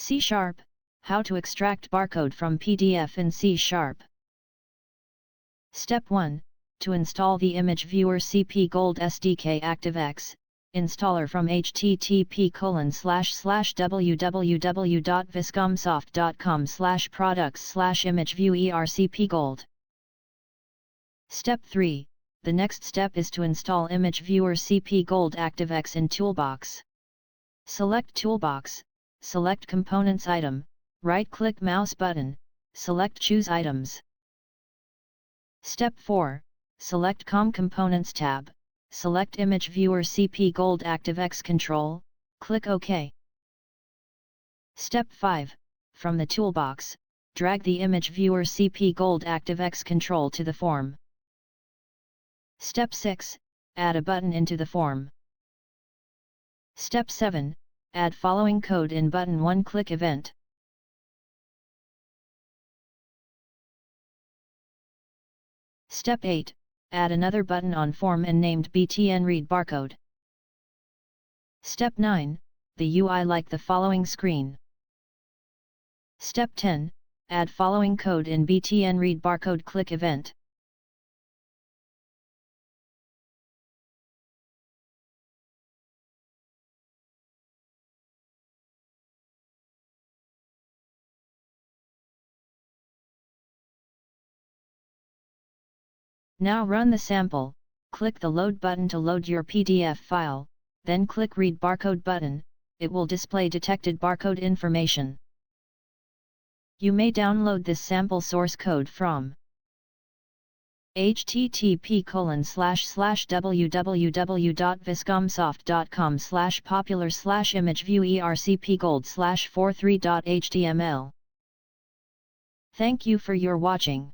C#, how to extract barcode from PDF in C#. Step 1, to install the Image Viewer CP Gold SDK ActiveX, installer from http://www.viscomsoft.com/products/ImageViewer CP Step 3, the next step is to install Image Viewer CP Gold ActiveX in Toolbox. Select Toolbox, select Components item, right-click mouse button, select Choose Items. Step 4, select COM Components tab, select Image Viewer CP Gold ActiveX Control, click OK. Step 5, from the toolbox, drag the Image Viewer CP Gold ActiveX Control to the form. Step 6, add a button into the form. Step 7, add following code in button 1 click event. Step 8, add another button on form and named btn read barcode. Step 9, the UI like the following screen. Step 10, add following code in btn read barcode click event. Now run the sample, click the load button to load your PDF file, then click read barcode button, it will display detected barcode information. You may download this sample source code from http://www.viscomsoft.com/popular/imageviewercpgold/43.html. Thank you for your watching.